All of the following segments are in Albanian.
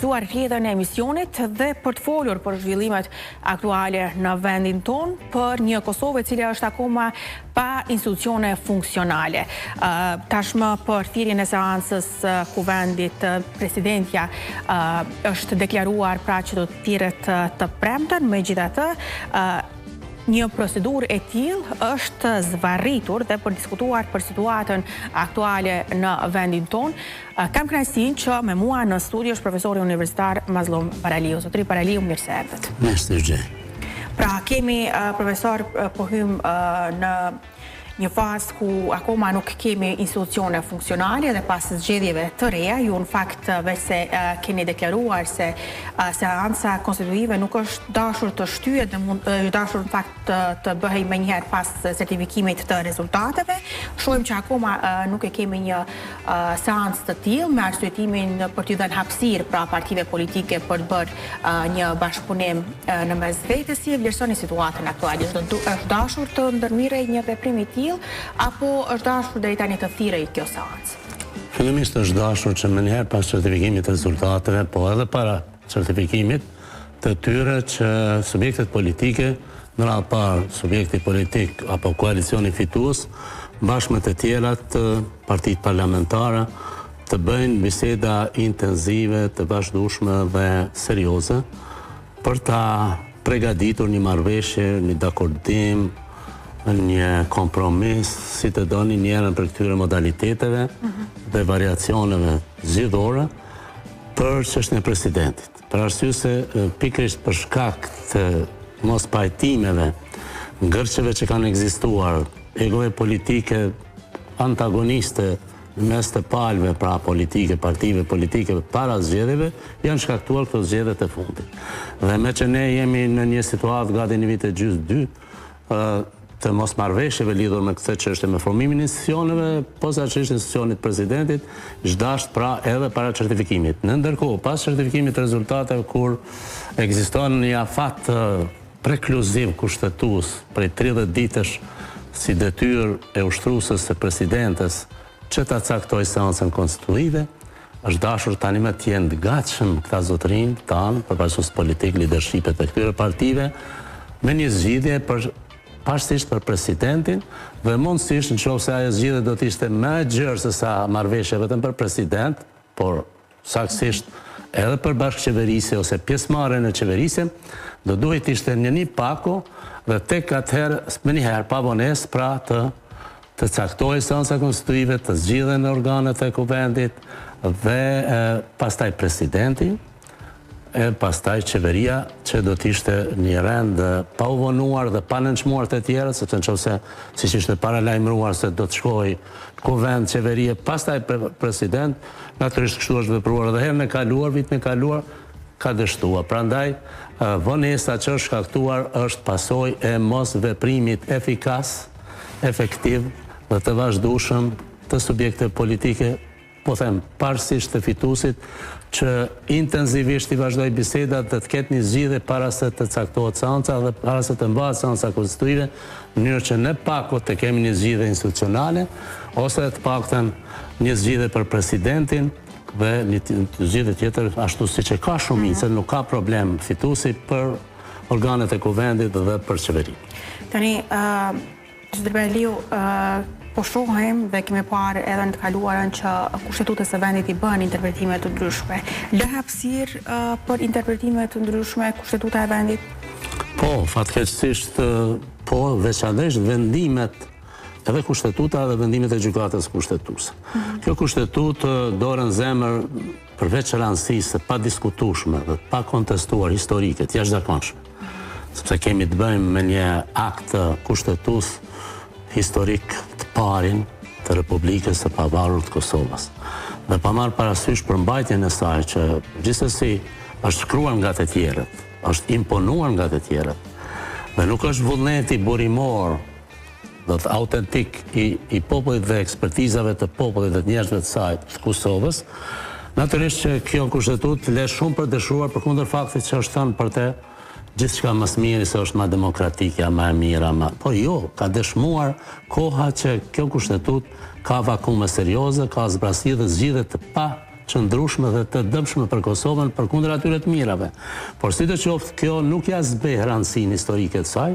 vazhduar rrjedhën e emisionit dhe për të folur për zhvillimet aktuale në vendin ton për një Kosovë e cila është akoma pa institucione funksionale. Tashmë për thirrjen e seancës kuvendit, presidentja është deklaruar pra që do të thirret të premten, megjithatë një procedurë e tillë është zvarritur dhe për diskutuar për situatën aktuale në vendin ton. Kam kënaqësinë që me mua në studio është profesori universitar Mazlum Paraliu. Zotëri Paraliu, mirë se erdhët. Mirë. Pra kemi profesor, po hym në një fazë ku akoma nuk kemi institucione funksionale dhe pas zgjedhjeve të reja, ju në fakt veç se keni deklaruar se seanca konstitutive nuk është dashur të shtyhet dhe mund dashur në fakt të bëhej më njëherë pas certifikimit të rezultateve. Shohim që akoma nuk e kemi një seancë të tillë me arsyetimin për t'u dhënë hapësirë pra partive politike për të bërë një bashkëpunim në mes vetes. Si e vlerësoni situatën aktuale? Është dashur të ndërmirrej një veprim i tillë apo është dashur deri tani të thirrej kjo seancë? Fillimisht është dashur që menjëherë pas certifikimit të rezultateve, po edhe para certifikimit të tyre që subjektet politike, në radhë parë subjekti politik apo koalicioni fitues, bashkë me të tjerat partitë parlamentare, të bëjnë biseda intenzive, të vazhdueshme dhe serioze për ta përgatitur një marrëveshje, një dakordim, një kompromis, si të doni njerën për këtyre modaliteteve dhe variacioneve zgjidhore për çështjen e presidentit. Për arsye se pikërisht për shkak të mos pajtimeve, ngërçeve që kanë ekzistuar, egove politike antagoniste në mes të palëve pra politike, partive politike para zgjedhjeve, janë shkaktuar këto zgjedhjet e fundit. Dhe me që ne jemi në një situatë gati një vit e gjysmë dy, të mos marrëveshjeve lidhur me këtë çështje me formimin e institucioneve, posaçërisht institucionit presidentit, zhdasht pra edhe para certifikimit. Në ndërkohë, pas certifikimit të rezultateve, kur ekziston një afat prekluziv kushtetues prej 30 ditësh si detyrë e ushtruesës së presidentes që ta caktojë seancën konstitutive, është dashur tani me të jenë të gatshëm këta zotërin tanë, përfaqësues politik, lidershipet e këtyre partive, me një zgjidhje parsisht për presidentin dhe mundësisht nëse ajo zgjidhje do të ishte më e gjerë se sa marrëveshja vetëm për president, por saktësisht edhe për bashkëqeverisje ose pjesëmarrje në qeverisje, do duhet ishte një pako dhe tek atëherë më njëherë pa vonesë pra të caktojë seanca konstitutive, të zgjidhen organet e kuvendit dhe pastaj presidenti, e pastaj qeveria që do t'ishte një rend pa u vonuar dhe pa nënçmuar të tjerët, sepse nëse siç ishte paralajmëruar se do të shkojë kuvend, qeverie, pastaj president, natyrisht kështu është vepruar edhe herën e kaluar, vitin e kaluar, ka dështuar. Prandaj vonesa që është shkaktuar është pasojë e mos veprimit efikas, efektiv dhe të vazhdueshëm të subjekteve politike, po them, parsisht të fituesit, që intenzivisht i vazhdoj bisedat dhe të ketë një zgjidhje para se të caktohet seanca dhe para se të mbahet seanca konstitutive, në mënyrë që ne pako të kemi një zgjidhje institucionale, ose të paktën një zgjidhje për presidentin dhe një zgjidhje tjetër ashtu siç e ka shumicën, nuk ka problem fituesi për organet e kuvendit dhe për qeverinë. Tani, Zotëri Paraliu, po shohim dhe kemi parë edhe në të kaluarën që kushtetutës së vendit i bën interpretime të ndryshme. Lë hapësirë për interpretime të ndryshme kushtetuta e vendit? Po, fatkeqësisht po, veçanërisht vendimet edhe kushtetuta dhe vendimet e gjykatës kushtetuese. Kjo kushtetutë dorën zemër përveç rëndësisë pa diskutueshme dhe pa kontestuar historike të jashtëzakonshme. Sepse kemi të bëjmë me një akt kushtetues historik të parin të Republikës së Pavarur të Kosovës. Dhe pa marrë parasysh përmbajtjen e saj që gjithsesi është shkruar nga të tjerët, është imponuar nga të tjerët, dhe nuk është vullneti burimor dhe të autentik i popullit dhe ekspertizave të popullit dhe të njerëzve të saj të Kosovës, natyrisht që kjo kushtetutë le shumë për dëshuar përkundër faktit që është thënë për te gjithçka më së miri se është më demokratike, më e mira, po jo, ka dëshmuar koha që kjo kushtetutë ka vakume serioze, ka zbrasje dhe zgjidhje të pa qëndrueshme dhe të dëmshme për Kosovën përkundër atyre të mirave. Por si të qoftë, kjo nuk ja zbeh rëndësinë historike të saj,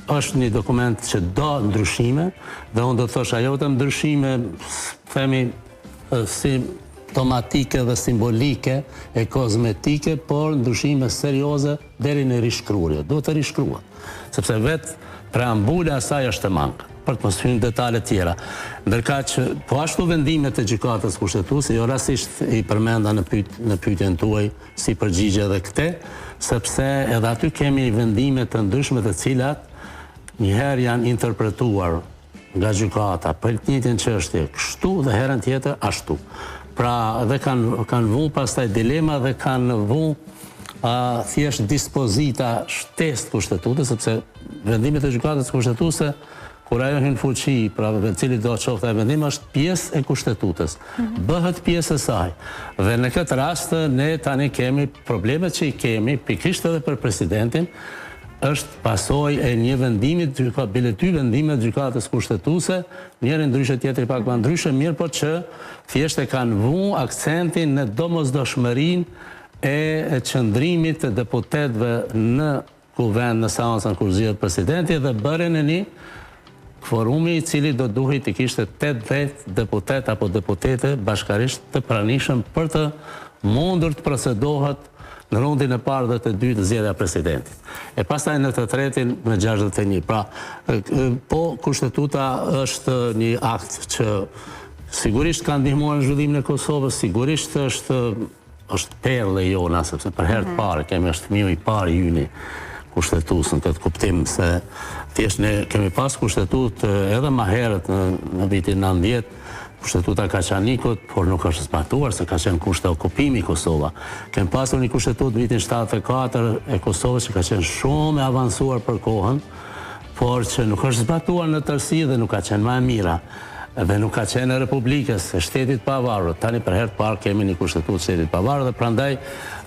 është një dokument që do ndryshime, dhe unë do të thosh ajo të ndryshime, themi, simptomatike dhe simbolike e kozmetike, por ndryshime serioze deri në rishkruarje. Duhet të rishkruhet, sepse vetë preambula asaj është e mangët, për të mos hyrë në detale tjera. Ndërka që po ashtu vendimet e gjykatës kushtetuese, jo rastisht i përmenda në pyetjen tuaj si përgjigje edhe këte, sepse edhe aty kemi vendime të ndryshme të cilat njëherë janë interpretuar nga gjykata për të njëjtën çështje kështu dhe herën tjetër ashtu. Pra dhe kanë vënë pastaj dilema dhe kanë vënë thjesht dispozita shtesë kushtetutës, sepse vendimet e gjykatës kushtetuese kur ajo hyn fuqi, pra cili do të qoftë ai vendim është pjesë e kushtetues. Bëhet pjesë e saj. Dhe në këtë rast ne tani kemi problemet që i kemi pikërisht edhe për presidentin, është pasojë e një vendimi bile dy vendime të gjykatës kushtetuese, njëri ndryshe tjetri pak më ndryshe, mirë po që thjesht e kanë vënë akcentin në domosdoshmërinë e qëndrimit të deputetëve në kuvend në seancën kur zgjedhet presidenti dhe bërjen e një forumi i cili do duhej të kishte 80 deputet apo deputete bashkarisht të pranishëm për të mundur të procedohet në rundin e parë dhe të dytë zgjedhja e presidentit. E pastaj në të tretin me 61. Pra, po kushtetuta është një akt që sigurisht ka ndihmuar në zhvillimin e Kosovës, sigurisht është perle jona, sepse për herë të parë kemi është fëmiu i parë i yni kushtetues në këtë kuptim se thjesht ne kemi pas kushtetutë edhe më herët në vitin 90, kushtetuta Kaçanikut, por nuk është zbatuar se ka qenë kusht e okupimi i Kosova. Kemë pasur një kushtetutë vitin 74 e Kosovës që ka qenë shumë e avancuar për kohën, por që nuk është zbatuar në tërësi dhe nuk ka qenë më e mira. Dhe nuk ka qenë e Republikës, e shtetit pavarur. Tani për herë të parë kemi një kushtetutë shtetit pavarur dhe prandaj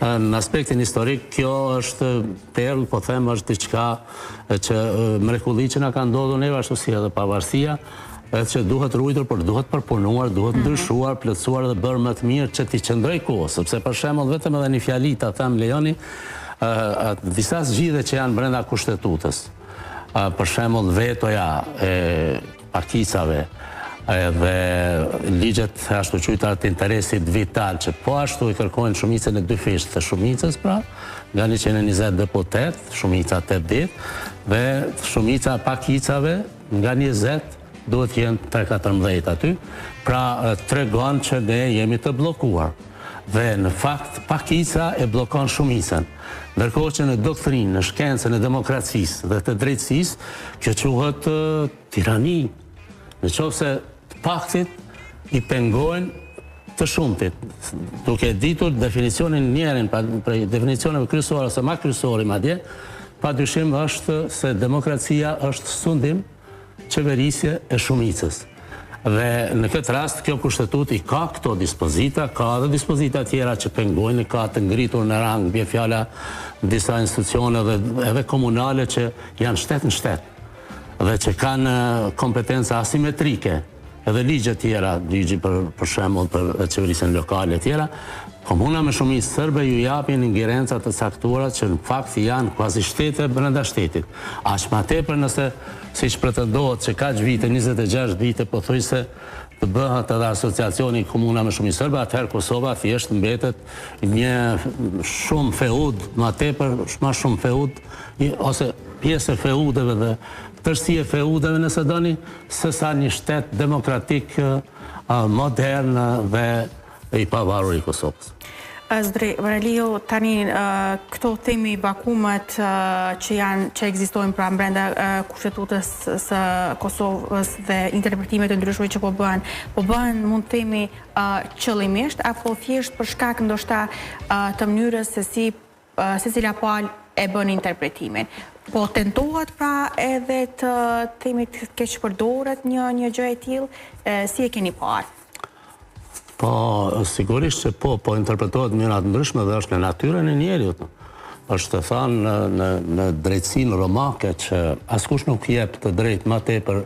në aspektin historik kjo është perl, po them është diçka që mrekulli që na ka ndodhur neve ashtu si edhe pavarësia, edhe që duhet ruajtur, por duhet përpunuar, duhet ndryshuar, plotësuar dhe bërë më të mirë që t'i qëndroj kohës, sepse për shembull vetëm edhe një fjali ta them lejoni disa zgjidhje që janë brenda kushtetutës. Për shembull vetoja e pakicave dhe ligjet ashtu quajtar të interesit vital që po ashtu i kërkojnë shumicën e dy fishtë të shumicës, pra nga 120 deputet, shumica 80 dhe shumica pakicave nga 20 duhet jenë 3-14 aty, pra tregon që ne jemi të blokuar. Dhe në fakt pakica e blokon shumicën. Ndërkohë që në doktrinë, në shkencën e demokracisë dhe të drejtësisë, kjo quhet tirani. Në qoftë se të paktit i pengojnë të shumtit. Duke ditur definicionin njerin, për definicioneve kryesore ose ma kryesore madje, padyshim është se demokracia është sundim qeverisje e shumicës. Dhe në këtë rast kjo kushtetutë i ka këto dispozita, ka edhe dispozita tjera që pengojnë, ka të ngritur në rang, bie fjala disa institucione dhe edhe komunale që janë shtet në shtet dhe që kanë kompetenca asimetrike, edhe ligje tjera, ligji për shembull për qeverisjen lokale e tjera. Komuna me shumicë serbe ju japin ingerenca të caktuara që në fakt janë kvazi shtete brenda shtetit. Aq më tepër nëse siç pretendohet që kaq vite, 26 vite pothuajse të bëhet edhe asociacioni komuna me shumicë serbe, atëherë Kosova thjesht mbetet një shumë feud, më tepër, më shumë feud ose pjesë e feudeve dhe tërësi e feudeve nëse doni, sesa një shtet demokratik, modern dhe i pavarur i Kosovës. Zdri Varelio, tani këto themi vakumet që ekzistojnë pra brenda kushtetutës së Kosovës dhe interpretimet e ndryshme që po bëhen mund të themi qëllimisht apo thjesht për shkak ndoshta të mënyrës se si secila palë e bën interpretimin. Po tentohet pra edhe të themi të keq përdoret një gjë e tillë, si e keni parë? Po, sigurisht që po interpretohet mënyra të ndryshme dhe është në natyrën e njerëzit. Është të thënë në drejtësinë romake që askush nuk jep të drejtë më tepër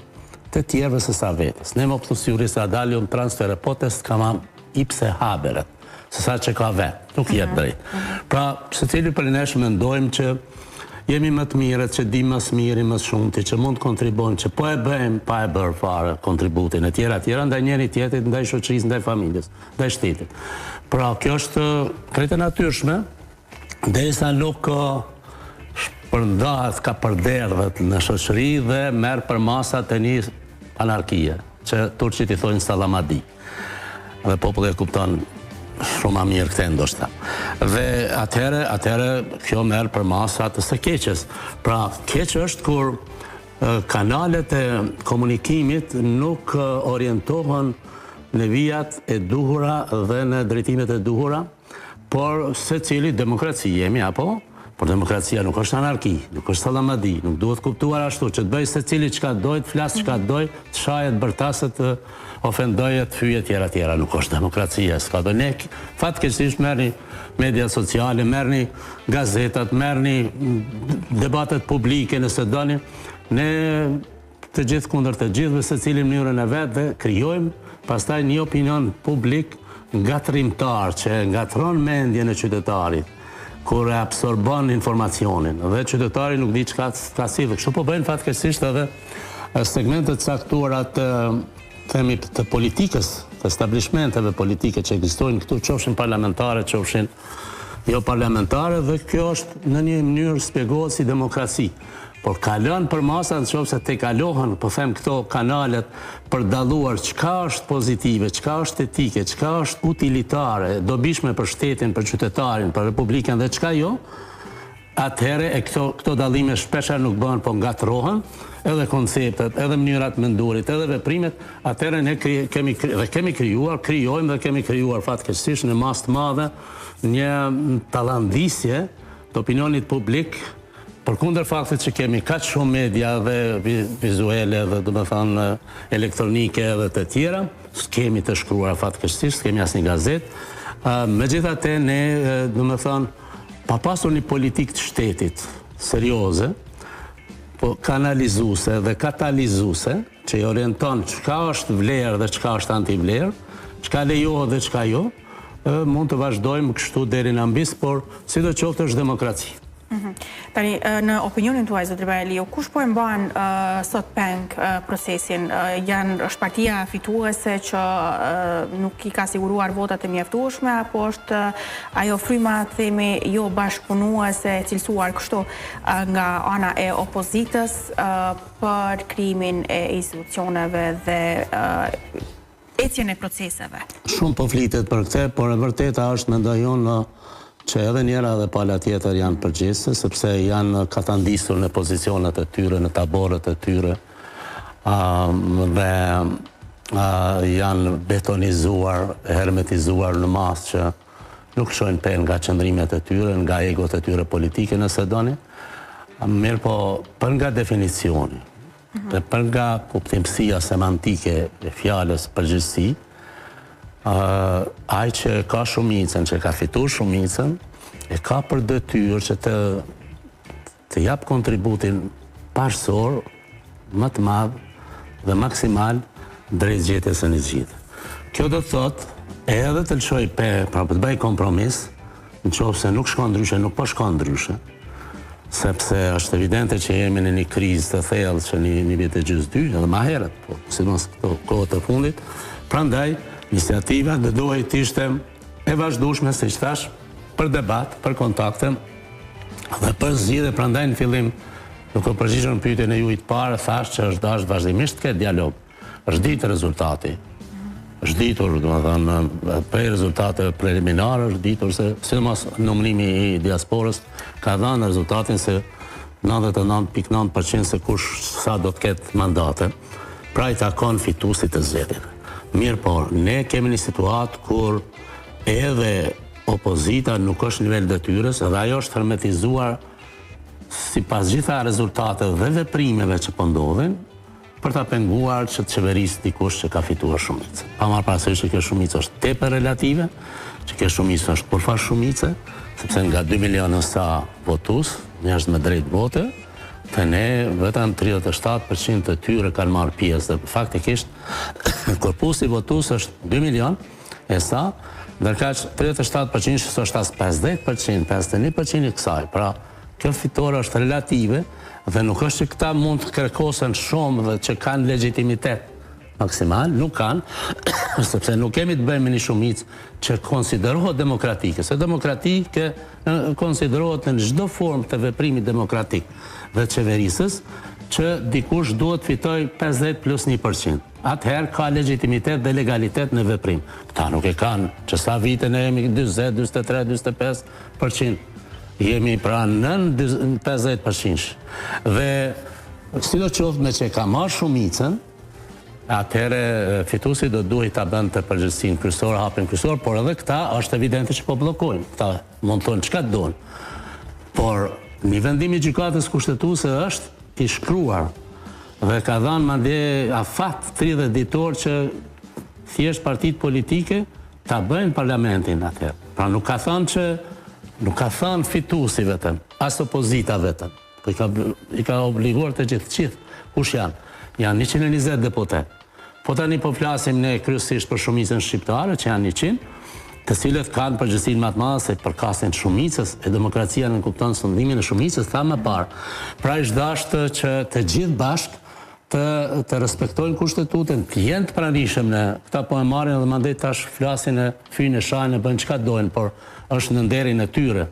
të tjerëve se sa vetes. Ne më thosë juris adalium transfere potest kamam ipse haberet. se sa që ka vetë, nuk jetë drejt. Pra, secili për nesh mendojmë që jemi më të mirët, që di më smiri, më shumëti, që mund të kontribojmë, që po e bëjmë, pa e bërë fare kontributin e tjera, ndaj njëri tjetrit, ndaj shoqërisë, ndaj familjes, ndaj shtetit. Pra, kjo është krejtë e natyrshme, derisa nuk shpërndahet ka përderdhet në shoqëri dhe merr për masat e një anarkie, që turqit i thojnë Salamadi. Dhe populli e kupton shumë a mirë këtë ndoshta. Dhe atëherë kjo merr për masa të së keqes. Pra, keq është kur kanalet e komunikimit nuk orientohen në vijat e duhura dhe në drejtimet e duhura, por secili demokraci jemi, apo? Por demokracia nuk është anarki, nuk është Salamadi, nuk duhet kuptuar ashtu, që të bëjë secili çka dojë, të flasë çka dojë, të shajet bërtasët, të ofendoje, të fyje tjera, nuk është demokracia, s'ka do ne. Fatkeqësisht merrni media sociale, merrni gazetat, merrni debatet publike nëse doni, ne të gjithë kundër të gjithëve, secili në mënyrën e vet dhe krijojmë pastaj një opinion publik ngatrimtar që ngatron mendjen e qytetarit kur e absorbon informacionin dhe qytetari nuk di çka ka si dhe kështu po bëjnë fatkeqësisht edhe segmentet caktuara të politikës, të establishmenteve politike që ekzistojnë këtu, qofshin parlamentare, qofshin jo parlamentare, dhe kjo është në një mënyrë shpjegohet si demokraci. Por kalon për masa në qoftë se te kalohen, po them këto kanalet për dalluar çka është pozitive, çka është etike, çka është utilitare, dobishme për shtetin, për qytetarin, për republikën dhe çka jo, atëherë e këto dallime shpeshherë nuk bëhen, po ngatrohen, edhe konceptet, edhe mënyrat mendurit, edhe veprimet, atëherë ne kemi krijojmë dhe kemi krijuar fatkeqësisht në masë të madhe një tallandisje të opinionit publik, përkundër faktit që kemi kaq shumë media dhe vizuele dhe domethënë elektronike dhe të tjera, s'kemi të shkruara fatkeqësisht, s'kemi asnjë gazetë. Megjithatë ne domethënë pa pasur një politikë të shtetit serioze, po kanalizuese dhe katalizuese, që i orienton çka është vlerë dhe çka është antivlerë, çka lejohet dhe çka jo, mund të vazhdojmë kështu deri në ambis, por sidoqoftë është demokraci. Tani, në opinionin tuaj, zotëri Barelio, kush po e mban sot peng procesin? Është partia fituese që nuk i ka siguruar votat e mjaftueshme, apo është ajo fryma, themi, jo bashkëpunuese, cilësuar kështu nga ana e opozitës për krijimin e institucioneve dhe ecjen e proceseve? Shumë po flitet për këtë, por e vërteta është mendoj unë që edhe njëra dhe pala tjetër janë përgjithëse, sepse janë katandisur në pozicionet e tyre, në taborët e tyre, dhe janë betonizuar, hermetizuar në masë që nuk shojnë pen nga qëndrimet e tyre, nga egot e tyre politike nëse doni, mirë po për nga definicioni, dhe për nga kuptimësia semantike e fjales përgjithësi, ai që ka shumicën, që ka fituar shumicën, e ka për detyrë që të jap kontributin parësor, më të madh dhe maksimal drejt zgjedhjes së një zgjidhje. Kjo do të thotë edhe të lëshoj pra të bëj kompromis, nëse nuk shkon ndryshe, nuk po shkon ndryshe, sepse është evidente që jemi në një krizë të thellë që një vit e gjysmë dy, edhe më herët, po sidomos këto kohë të fundit, prandaj iniciativa dhe duhet të ishte e vazhdueshme, siç thash, për debat, për kontakte dhe për zgjidhje. Prandaj në fillim, duke përgjigjur pyetjen e juaj të parë, thash që është dashur vazhdimisht të ketë dialog. Është ditë rezultati. Është ditur, domethënë, prej rezultateve preliminare, është ditur se sidomos numërimi i diasporës ka dhënë rezultatin se 99.9% se kush sa do të ketë mandate. Pra i takon fituesit të zgjedhjeve. Mirë por, ne kemi një situatë kur edhe opozita nuk është nivel detyrës, edhe ajo është hermetizuar sipas gjitha rezultateve dhe veprimeve që po ndodhin, për ta penguar që të qeverisë dikush që ka fituar shumicë. Pa marrë parasysh që kjo shumicë është tepër relative, që kjo shumicë është përfar shumice, sepse nga 2 milionë sa votues, njerëz me drejt vote, të ne vetëm 37% të tyre kanë marrë pjesë, dhe faktikisht korpusi votues është 2 milion, e sa, ndërka që 37% sot është 50%, 51% i kësaj. Pra, kjo fitore është relative dhe nuk është që këta mund të kërkosen shumë dhe që kanë legitimitet maksimal, nuk kanë, sepse nuk kemi të bëjmë një shumicë që konsiderohet demokratike, se demokratike konsiderohet në çdo formë të veprimit demokratik dhe qeverisës, që dikush duhet fitoj 50+1%. Atëherë ka legitimitet dhe legalitet në veprim. Këta nuk e kanë, që sa vite ne jemi 20, 23, 25%. Jemi pra nën 50%. Dhe si do qoftë me që ka marrë shumicën, atëherë fituesi do duhet ta bënd të përgjithësinë kryesore, hapin kryesor, por edhe këta është evidente që po bllokojnë. Këta mund të thonë çka duan. Por një vendim i gjykatës kushtetuese është i shkruar dhe ka dhënë madje afat 30 ditor që thjesht partitë politike ta bëjnë parlamentin atëherë. Pra nuk ka thënë fituesi vetëm, as opozita vetëm. Po i ka obliguar të gjithë. Kush janë? Janë 120 deputet. Po tani po flasim ne kryesisht për shumicën shqiptare, që janë 100, të cilët kanë përgjegjësinë më të madhe se përkasin shumicës, e demokracia nuk kupton sundimin e shumicës, tha më parë. Pra është dashur që të gjithë bashkë të respektojnë kushtetutën, të jenë të pranishëm në këta po e marrin dhe mandej tash flasin e fyjnë e shajnë e bëjnë çka dojnë, por është në nderin e tyre.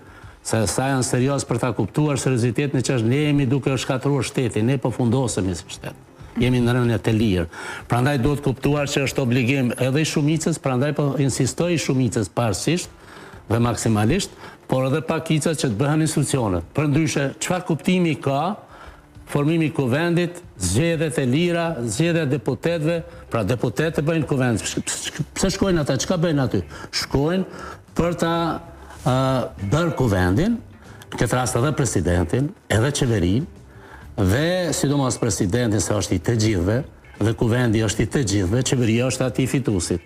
Se sa janë serios për ta kuptuar seriozitetin e ç'është, ne jemi duke shkatëruar shtetin, ne po fundosemi si shtet. Jemi në rënje të lirë. Prandaj duhet kuptuar që është obligim edhe i shumicës, prandaj po insistoj i shumicës parësisht dhe maksimalisht, por edhe pakicët që të bëhen institucionet. Përndryshe, çfarë kuptimi ka formimi i kuvendit, zgjedhjet e lira, zgjedhja e deputetëve, pra deputetët bëjnë kuvend. Pse shkojnë ata? Çka bëjnë aty? Shkojnë për ta bërë kuvendin, në këtë rast edhe presidentin, edhe qeverinë, dhe sidomos presidentin se është i të gjithëve, dhe kuvendi është i të gjithëve, qeveria është ati i fituesit.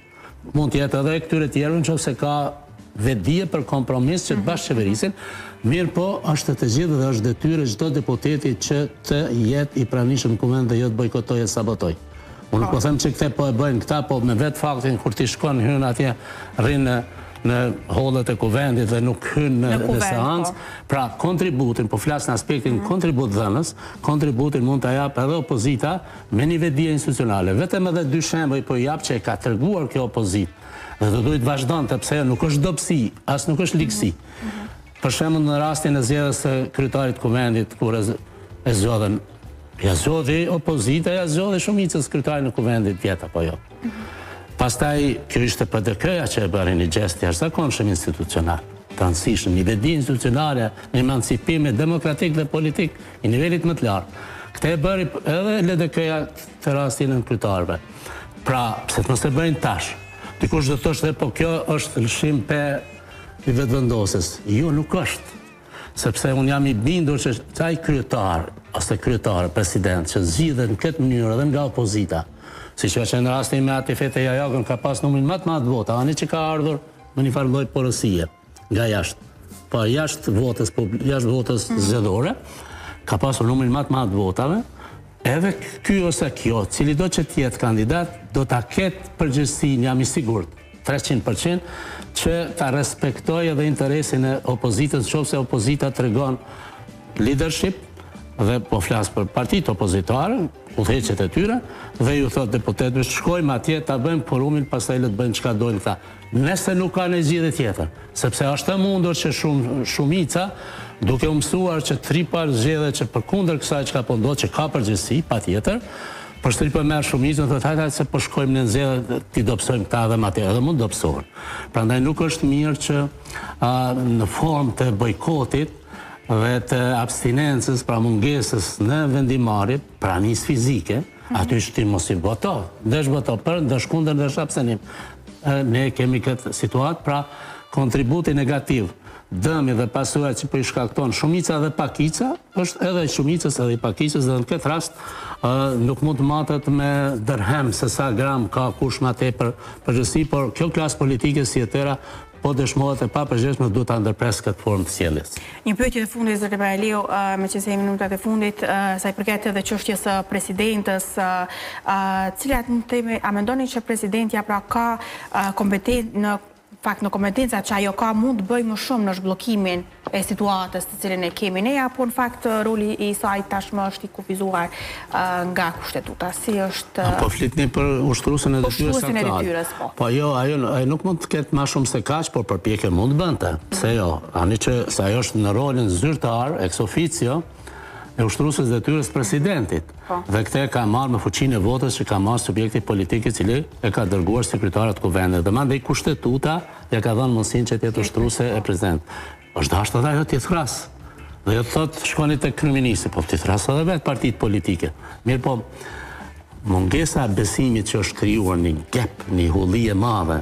Mund të jetë edhe këtyre tjerë nëse ka vetdije për kompromis që të bashkë qeverisin, mirë po është të gjithë dhe është detyre çdo deputeti që të jetë i pranishëm në kuvend dhe jo të bojkotoj e sabotoj. Unë nuk po them që këte po e bëjnë këta, po me vetë faktin kur ti shkon hyn atje rrinë në hollet e kuvendit dhe nuk hyn në seancë. Pra, kontributin, po flas në aspektin kontribut dhënës, kontributin mund të jap edhe opozita me një vetdije institucionale. Vetëm edhe dy shembuj po jap që e ka treguar kjo opozitë. Dhe do duhet vazhdonte pse nuk është dobësi, as nuk është ligësi. Për shembull në rastin e zgjedhjes së kryetarit të kuvendit kur e zgjodhen, ja zgjodhi opozita, ja zgjodhi shumicës kryetarin e kuvendit vjet apo jo. Pastaj, kjo ishte PDK-ja që e bëri një gjest jashtëzakonshëm institucional, të rëndësishëm, një vedi institucionale, një emancipim demokratik dhe politik i nivelit më të lartë. Këtë e bëri edhe LDK-ja të rastin e kryetarëve. Pra, pse të mos e bëjnë tash? Dikush do të thoshte, po kjo është lëshim pe i vetëvendosjes. Jo, nuk është. Sepse unë jam i bindur që ai kryetar ose kryetare, president, që zgjidhet në këtë mënyrë edhe nga opozita, si që në rastin me Atifete Jajakën ka pas numrin më të madh vota, ani që ka ardhur me një farë lloj porosie nga jashtë. Po jashtë votës zgjedhore, ka pasur numrin më të madh votave, edhe ky ose kjo, cili do që të jetë kandidat, do ta ketë përgjegjësinë, jam i sigurt, 300%, që ta respektojë edhe interesin e opozitës, nëse opozita tregon leadership, dhe po flas për partitë opozitare, udhëheqjet e tyre, dhe ju thot deputetëve shkojmë atje ta bëjmë forumin, pastaj le të bëjnë çka dojnë këta. Nëse nuk ka një zgjidhje tjetër, sepse është e mundur që shumica, duke u mësuar që tripar zgjedhjet që përkundër kësaj çka po ndodh, që ka përgjegjësi patjetër, për shtripë merr shumicën, thotë hajde se po shkojmë në zgjedhje, ti dobësojmë këta dhe atë, edhe mund dobësohen. Prandaj nuk është mirë që në formë të bojkotit dhe të abstinencës, pra mungesës në vendimarrje, pranisë fizike, aty ti mos i voto, ndesh voto për, ndesh kundër, ndesh abstenim. Ne kemi këtë situatë, pra kontributi negativ, dëmi dhe pasura që po i shkakton shumica dhe pakica, është edhe shumicës edhe i pakicës, dhe në këtë rast nuk mund të matet me dërhem se sa gram ka kush ma tepër përgjithësi, por kjo klasë politike si e tëra po dëshmohet e papërgjithshme duhet ta ndërpres këtë formë të sjelljes. Një pyetje të fundit zoti Paralio, me që se jemi minutat e fundit, sa i përket edhe çështjes së presidentës, cilat teme a mendoni që presidentja pra ka kompetencë në kompetenca që ajo ka mund të bëj më shumë në zhbllokimin e situatës të cilën e kemi ne, apo në fakt roli i saj tashmë është i kufizuar nga kushtetuta? Si është... Po flitni për ushtruesën e detyrës Ushtruesën e detyrës, po. Po ajo nuk mund të ketë më shumë se kaq, por përpjekje mund të bënte. Pse jo? Ani që se ajo është në rolin zyrtar ex officio e ushtruesës detyrës presidentit. Dhe këtë ka marrë me fuqinë e votës që ka marrë subjekti politik i cili e ka dërguar sekretarët kuvendit. Dhe mandej kushtetuta ja ka dhënë mundësinë që të jetë ushtruese e presidentit. Është dashur edhe ajo të thras. Dhe jo thotë shkoni tek kryeministri, po të thras edhe vetë partitë politike. Mirë po, mungesa e besimit që është krijuar një gap, një hulli e madhe,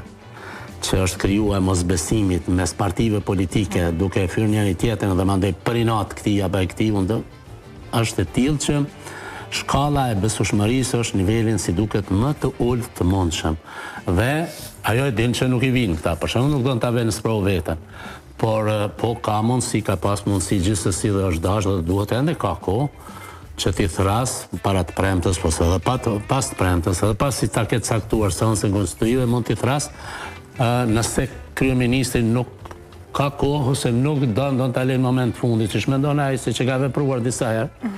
që është krijuar mosbesimit mes partive politike, duke e fyer njëri tjetrin dhe mandej për inat këtij apo këtij është e tillë që shkalla e besueshmërisë është nivelin si duket më të ulët të mundshëm. Dhe ajo e din që nuk i vinë këta, për shembull nuk do ta vënë sprovë vetën. Por po ka mundësi, ka pas mundësi gjithsesi dhe është dashur dhe duhet ende ka kohë që ti thras para të premtës, po edhe pas të premtës, edhe pas si ta ketë caktuar seancën konstitutive mund ti thras nëse kryeministri nuk ka kohë ose nuk don ta lejnë moment fundit, që shmendon ai se që ka vepruar disa herë.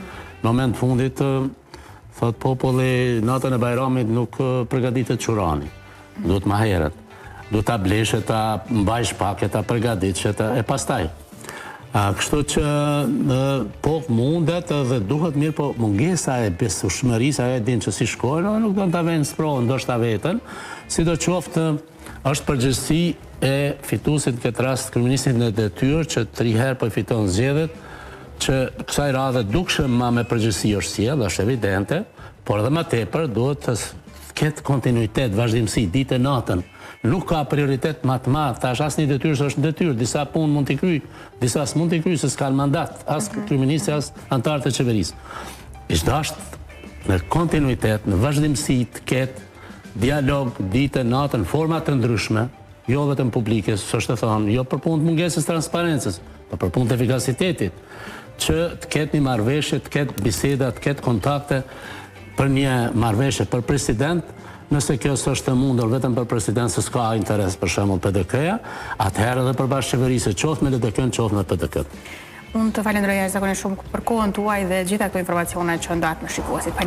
Moment fundit thot populli natën e Bajramit nuk përgatitet Qurani. Duhet më herët. Duhet ta blesh e ta mbajsh pak e ta përgatitsh e pastaj. Kështu që po mundet dhe duhet mirë, po mungesa e besueshmërisë ajo e din që si shkojnë, nuk do ta vënë sprovën ndoshta vetën, sidoqoftë është përgjegjësi e fituesit në këtë rast kryeministrit në detyrë që 3 herë po i fiton zgjedhjet, që kësaj radhe dukshëm ma me përgjegjësi është sjell, është evidente, por edhe më tepër duhet të ketë kontinuitet, vazhdimsi ditë e natën. Nuk ka prioritet më të madh, tash asnjë detyrë është detyrë, disa punë mund t'i kryej, disa s'mund t'i kryej se s'kan mandat, as kryeministri as anëtarët e qeverisë. Është dashur në kontinuitet, në vazhdimsi të ketë dialog ditë e natën, forma të ndryshme, jo vetëm publike, s'është të thonë, jo për punë të mungesës transparencës, por për punë të efikasitetit, që të ketë një marrëveshje, të ketë biseda, të ketë kontakte për një marrëveshje për president. Nëse kjo s'është e mundur vetëm për president, se s'ka interes për shembull PDK-ja, atëherë edhe për bashkëqeverisë, qoftë me LDK-n, qoftë me PDK-n. Unë të falenderoj jashtëzakonisht shumë për kohën tuaj dhe gjitha këto informacione që ndat me shikuesit.